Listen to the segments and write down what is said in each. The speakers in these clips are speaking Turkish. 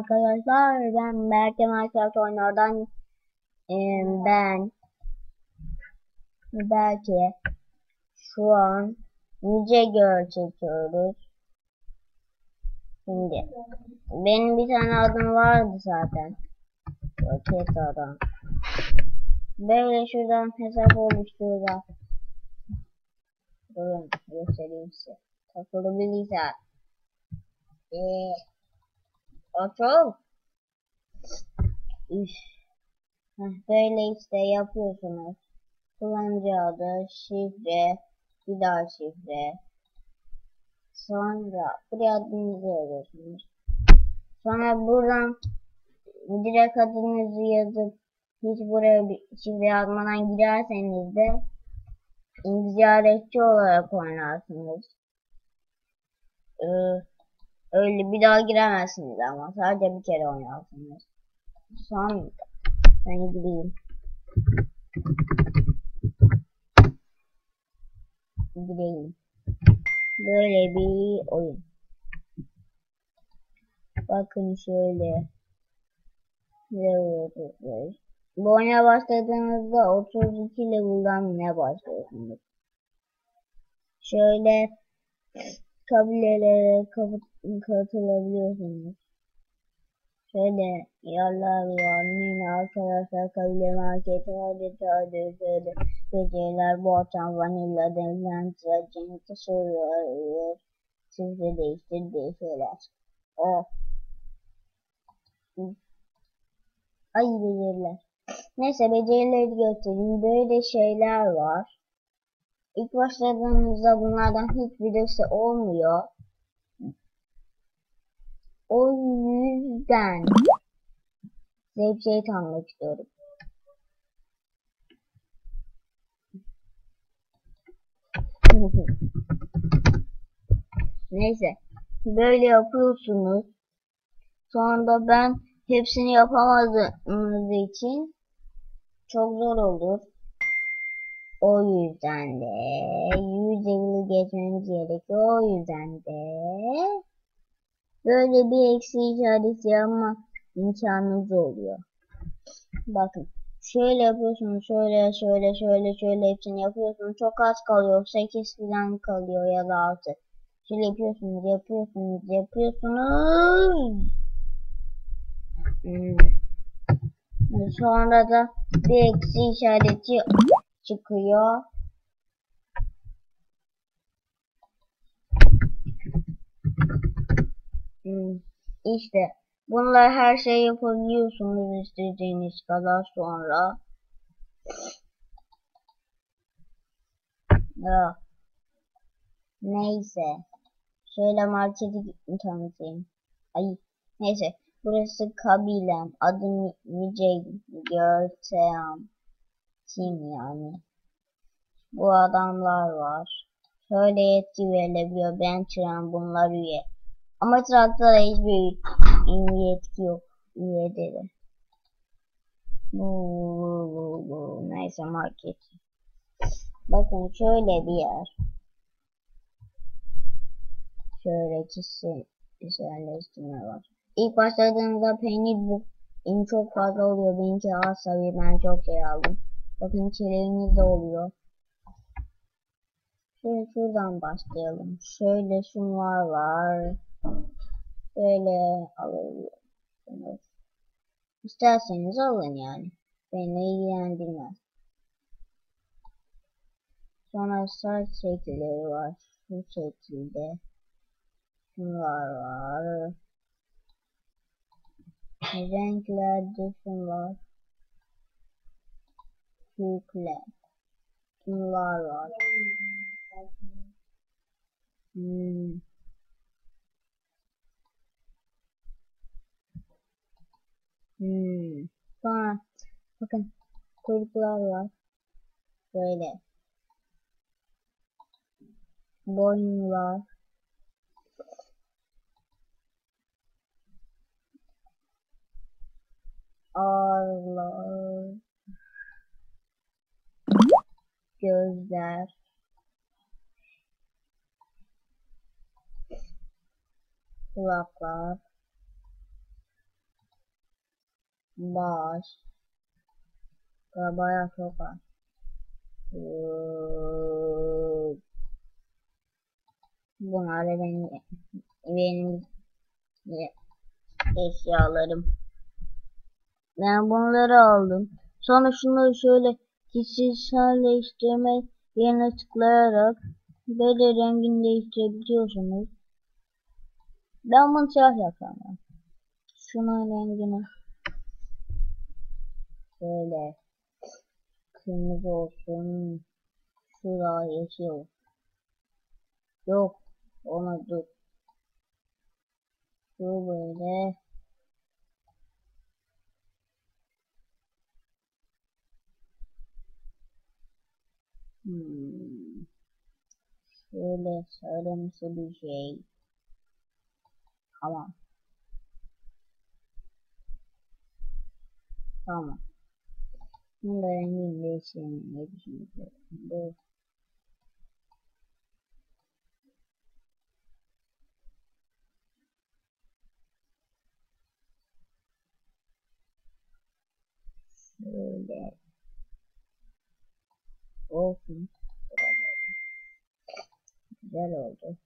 Arkadaşlar ben Berke Minecraft oyunlardan ben belki şu an Nice Göl çekiyoruz. Şimdi benim bir tane adım vardı zaten. Roket adam. Böyle şuradan hesap oluşturacağım. Durun göstereyim size. Takılı bilgisayar. O çok. Üf. Böyle işte yapıyorsunuz. Kullanıcı adı, şifre, bir daha şifre. Sonra buraya adınızı yazıyorsunuz. Sonra buradan direkt adınızı yazıp hiç buraya bir şifre yazmadan girerseniz de ziyaretçi olarak oynarsınız. Öyle bir daha giremezsiniz ama sadece bir kere oynarsınız. Sonra ben gireyim. Böyle bir oyun. Bakın şöyle. Bu oyuna başladığınızda 32 level'dan ne başlıyorsunuz? Şöyle kabilelere katılabiliyorsunuz. Şöyle yerler var. Yine arkadaşlar kabile marketi hadi şöyle beceriler bu akşam vanilla denilen trajenti soruyor. Şifre değiştir şeyler. Oh. Ay beceriler. Neyse becerileri göstereyim. Böyle şeyler var. İlk başladığınızda bunlardan hiçbirisi olmuyor. O yüzden size bir şey tanımak istiyorum. Neyse. Böyle yapıyorsunuz. Sonra da ben hepsini yapamadığımız için çok zor olur. O yüzden de 100 yılı geçmemiz gerekiyor. O yüzden de böyle bir eksi işareti yapma imkanınız oluyor. Bakın. Şöyle yapıyorsunuz. Şöyle hepsini yapıyorsunuz. Çok az kalıyor. 8 falan kalıyor ya da 6. Şöyle yapıyorsunuz. Sonra da bir eksi işareti çıkıyor. İşte bunlar her şeyi yapabiliyorsunuz istediğiniz kadar sonra. Ya. Neyse. Şöyle marketi tanıtayım. Ay. Neyse. Burası kabilem. Adım Nice Görtem. Kim yani? Bu adamlar var. Şöyle yetki verilebiliyor. Ben çıran bunlar üye. Ama Trak'ta da hiçbir yetki yok. Üyeleri. Neyse market. Bakın şöyle bir yer. Şöyle kişiselleştirme var. İlk başladığınızda peynir bu çok fazla oluyor. Benimki az tabii ben çok şey aldım. Bakın çileğiniz de oluyor. Şöyle şuradan başlayalım. Şöyle şunlar var. Böyle alabiliyorsunuz. İsterseniz alın yani. Beni ilgilendirmez. Sonra saç şekilleri var. Şu şekilde. Şunlar var. Renklerde şunlar. Türkler. Şunlar var. Sonra bakın kuyruklar var. Böyle. Boynlar. Ağırlar. Gözler. Kulaklar. Baş. Bayağı çok az. Bunlar da benim eşyalarım. Ben bunları aldım. Sonra şunları şöyle kişiselleştirme yerine tıklayarak böyle rengini değiştirebiliyorsunuz. Ben bunu siyah yapacağım. Şunun rengini şöyle kırmızı olsun. Şurada yeşil olsun. Yok. Ona dur. Şu böyle. Şöyle sarımsı bir şey. Tamam. Tamam. Bunu da rengini değiştirelim diye düşünüyorum. Şöyle olsun. Güzel oldu.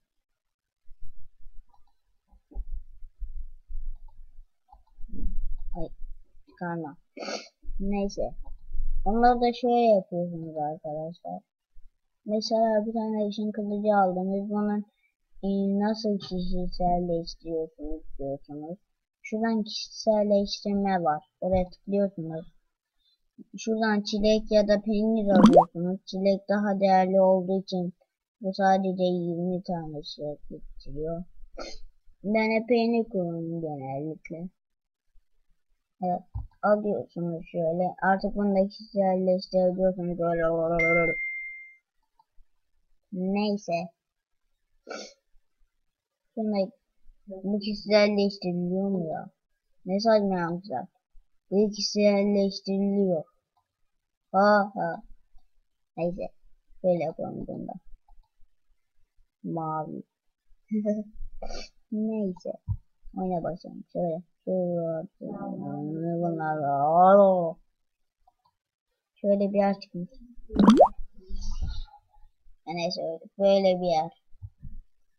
Ay çıkarma. Neyse. Onları da şöyle yapıyorsunuz arkadaşlar. Mesela bir tane ışın kılıcı aldınız. Bunun nasıl kişiselleştiriyorsunuz diyorsunuz. Şuradan kişiselleştirme var. Oraya tıklıyorsunuz. Şuradan çilek ya da peynir alıyorsunuz. Çilek daha değerli olduğu için bu sadece 20 tane şey getiriyor. Ben hep peynir kullanıyorum genellikle. Evet, alıyorsunuz şöyle. Artık bunu da kişiselleştirebiliyorsunuz. Neyse. Sonra bu kişiselleştiriliyor mu ya? Ne saçma yapmışlar. Bu kişiselleştiriliyor. Ha ha. Neyse. Böyle yapalım bunda. Mavi. Neyse. Oyuna başlayalım. Şöyle. Bunlar. Şöyle bir yer çıkmış. Neyse böyle bir yer.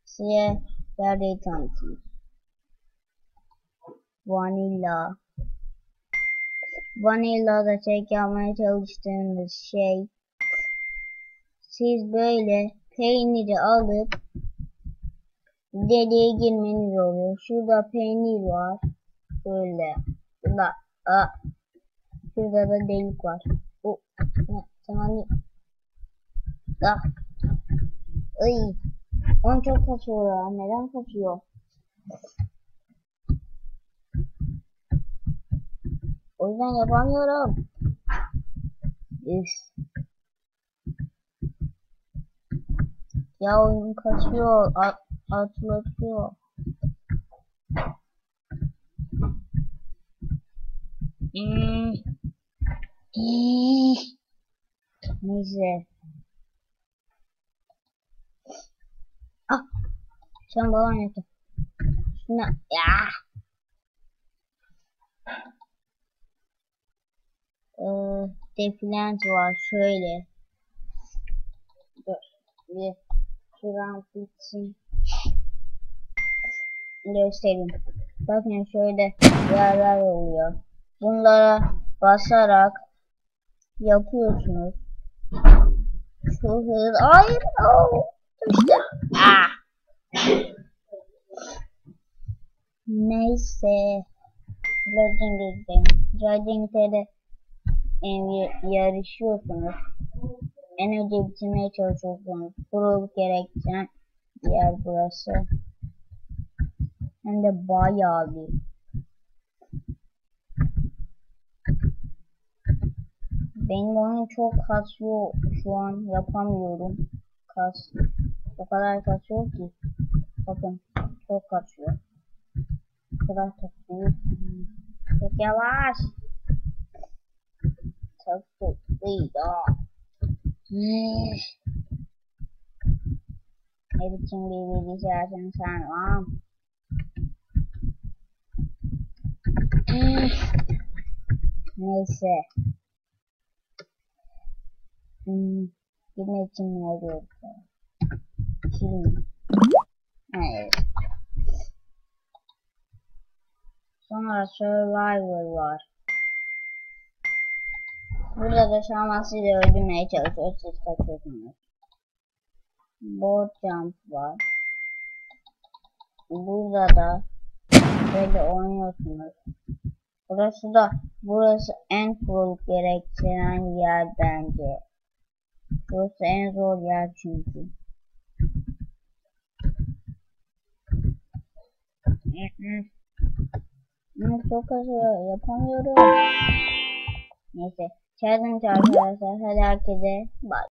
Size verdiği tanıtayım. Vanilla. Vanilla'da tek yapmaya çalıştığınız şey, siz böyle peyniri alıp deliğe girmeniz oluyor. Şurada peynir var. Şöyle. Şurada da delik var. Tamam. Ay. On çok kaçıyor ya. Neden kaçıyor? O yüzden yapamıyorum. Üf. Ya oyun kaçıyor. Atlatıyor. Neyse. Ah. Sen balon yaptın. Şuna. Ya. Defilent var. Şöyle. Dur. Bir şuran bitsin. Göstereyim. Bakın şöyle yerler oluyor. Bunlara basarak yapıyorsunuz. Şu hız. Hayır. İşte. Neyse. Judging'de yarışıyorsunuz. En önce bitirmeye çalışıyorsunuz. Kuruluk gerektiren yer burası. Hem de bayağı bir. Benim oyun çok kasıyor. Şu an yapamıyorum. O kadar kasıyor ki. Bakın çok kasıyor. O kadar kasıyor. Çok yavaş. Çok hızlıydı. Ne biçim bir bilgisayarın sen lan? Neyse. Gitmek için ne arıyoruz? Şimdi. Evet. Sonra Survivor var. Burada da şamasıyla öldürmeye çalışıyoruz. Siz kaçıyorsunuz. Board jump var. Burada da böyle oynuyorsunuz. Burası en full gerektiren yer bence. Burası en zor yer çünkü. Çok az yapamıyorum. Neyse. Challenge arkadaşlar. Hadi herkese bye.